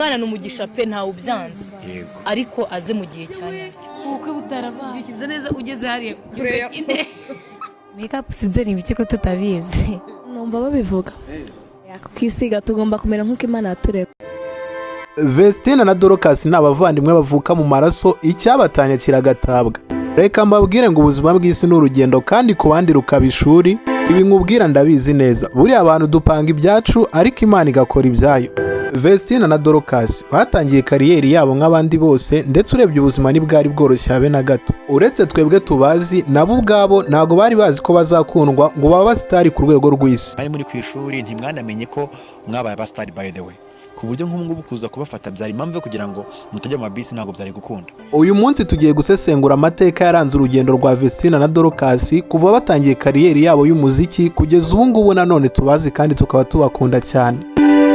Mwana n'umugisha pe ntawe ubyanze. Yego. Ariko aze mu gihe cyane. Ubukwe butarabanje. Ukize neza ugeze hariya. Makeup sibyo ni ibiki ko tutabizi. Numva babivuga. Kwisiga tugomba kumera nk'uko Imana yatureka. Vestine na Dorcas ni abavandimwe bavuka mu maraso icyabatanya kiragatabwa. Reka mbabwire ngo ubuzima bw'isi ni urugendo kandi ku bandi rukaba ishuri. Ibi nkubwira ndabizi neza. Buriya abantu dupanga ibyacu ariko Imana igakora ibyayo. Vestine na Dorcas batangiye kariyeri yabo nk'abandi bose ndetse urebye ubuzima ntibwari bworoshye habe na gato. Uretse twebwe tubazi nabo ubwabo ntago bari bazi ko bazakundwa ngo baba abasitari ku rwego rw'isi. Bari muri ku ishuri ntimwanamenye ko mwabaye abasitari by the way. Ku buryo nk'ubu kuza kubafata byari impamvu kugira ngo mutajya mu mabisi ntabwo byari gukunda. Uyu munsi tugiye gusesengura amateka yaranze urugendo rwa Vestine na Dorcas kuva batangiye kariyeri yabo y'umuziki kugeza ubu ngubu nanone tubazi kandi tukaba tubakunda cyane.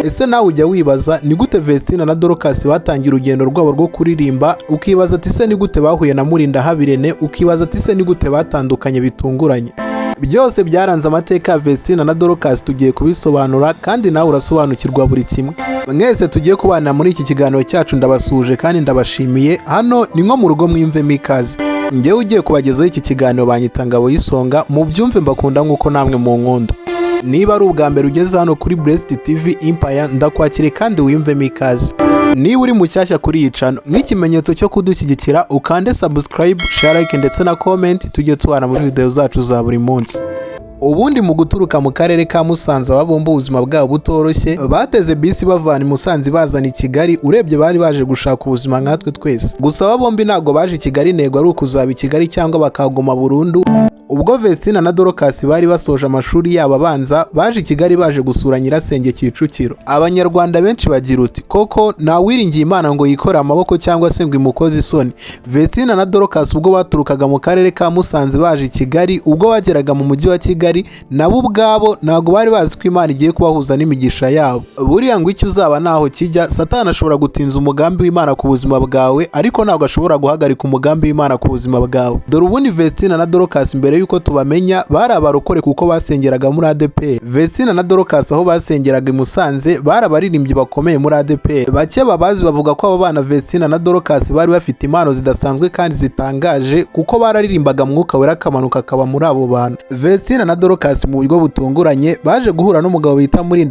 Ese nawe ujya wibaza ni gute Vestine na Dorcas batangiye urugendo rwabo rwo kuririmba, ukibaza ati se ni gute bahuye na Muri ukibaza ati se ni gute batandukanye bitunguranye. Byose byaranze amateka ya Vestine na Dorcas tugiye kubisobanura kandi nawe urasobanukirwa buri kimwe. Mwese tugiye kubana muri iki kiganiro cyacu ndabasuje kandi ndabashimiye. Hano ni nko mu rugo mwimvemo ikaze. Njyewe ugiye kubagezaho iki kiganiro banyita Ngabo y'Isonga, mu byumve mbakunda nk'uko namwe mu nkunda. Niba ari ubwa mbere ugeze hano kuri Blessed TV Empire ndakwakire kandi wiyumvemo ikaze. Niba uri mushyashya kuri iyi channel nk'ikimenyetso cyo kudushyigikira ukande subscribe, share, like ndetse na comment tujye tubana muri video zacu za buri munsi. Ubundi mu guturuka mu karere ka Musanze babomba ubuzima bwabo butoroshye bateze bisi bavana i Musanze bazana i Kigali, urebye bari baje gushaka ubuzima nkatwe twese. Gusa babombi ntago baje i Kigali nego ari ukuzaba i Kigali cyangwa bakagoma burundu. Ubwo Vestine na Dorcas bari basoje amashuri yabo abanza baje i Kigali baje gusura nyirasenge Kicukiro. Abanyarwanda benshi bagira uti koko nawiringiye Imana ngo yikore amaboko cyangwa se ngo imukoze isoni. Vestine na Dorcas ubwo baturukaga mu karere ka Musanze baje i Kigali, ubwo bageraga mu mujyi wa Kigali nabo ubwabo ntago bari bazi ko Imana igiye kubahuza n'imigisha yabo. Buriya ngo icyo uzaba naho kijya, Satani ashobora gutinza umugambi w'Imana ku buzima bwawe ariko ntago ashobora guhagarika umugambi w'Imana ku buzima bwawe. Dore ubundi Vestine na Dorcas mbere yuko tubamenya bari abarokore kuko basengeraga muri ADP. Vestine na Dorcas aho basengeraga i Musanze bari abaririmbyi bakomeye muri ADP. Bake babazi bavuga ko abo bana Vestine na Dorcas bari bafite impano zidasanzwe kandi zitangaje kuko bararirimbaga mwuka wera kamanuka akaba muri abo bantu. Vestine na Dorcas mu buryo butunguranye baje guhura n'umugabo bita Muri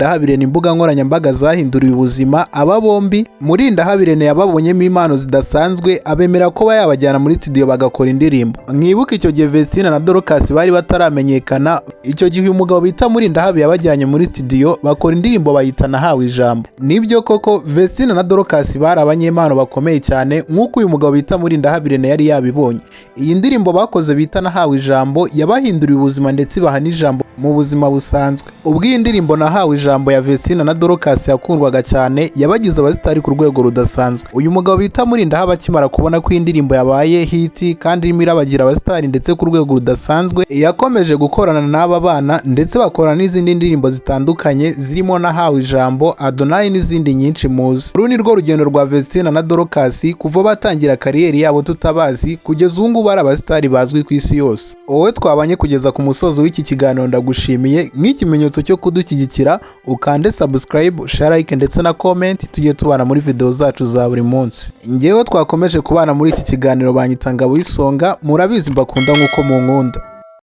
imbuga nkoranyambaga zahinduriye ubuzima aba bombi. Muri yababonyemo impano zidasanzwe abemera ko bayabajyana muri studio bagakora indirimbo. Mwibuke icyo gihe Vestine na Dorcas bari bataramenyekana. Icyo gihe uyu mugabo bita Muri yabajyanye muri studio bakora indirimbo bayita Nahawe Ijambo. Nibyo koko Vestine na Dorcas bari abanyempano bakomeye cyane nk'uko uyu mugabo bita Muri yari yabibonye. Iyi ndirimbo bakoze bita Nahawe Ijambo yabahinduriye ubuzima ndetse baha n'ijambo mu buzima busanzwe. Ubwo iyi ndirimbo Nahawe Ijambo ya Vestine na Dorcas yakundwaga cyane yabagize abasitari ku rwego rudasanzwe. Uyu mugabo bita Muri akimara kubona ko iyi ndirimbo yabaye hit kandi irimo irabagira abasitari ndetse ku rwego rudasanzwe, yakomeje gukorana n'aba bana ndetse bakora n'izindi ndirimbo zitandukanye zirimo Nahawe Ijambo, Adonai n'izindi nyinshi muzi. Uru ni rwo rugendo rwa Vestine na Dorcas kuva batangira kariyeri yabo tutabazi kugeza ubu ngubu ari abasitari bazwi ku isi yose. Wowe twabanye kugeza ku musozo w'iki kiganiro ndagushimiye nk'ikimenyetso cyo kudushyigikira ukande subscribe, share, like ndetse na comment tujye tubana muri video zacu za buri munsi. Njyewe twakomeje kubana muri iki kiganiro banyita Ngabo y'Isonga, murabizi mbakunda nk'uko mu nkunda.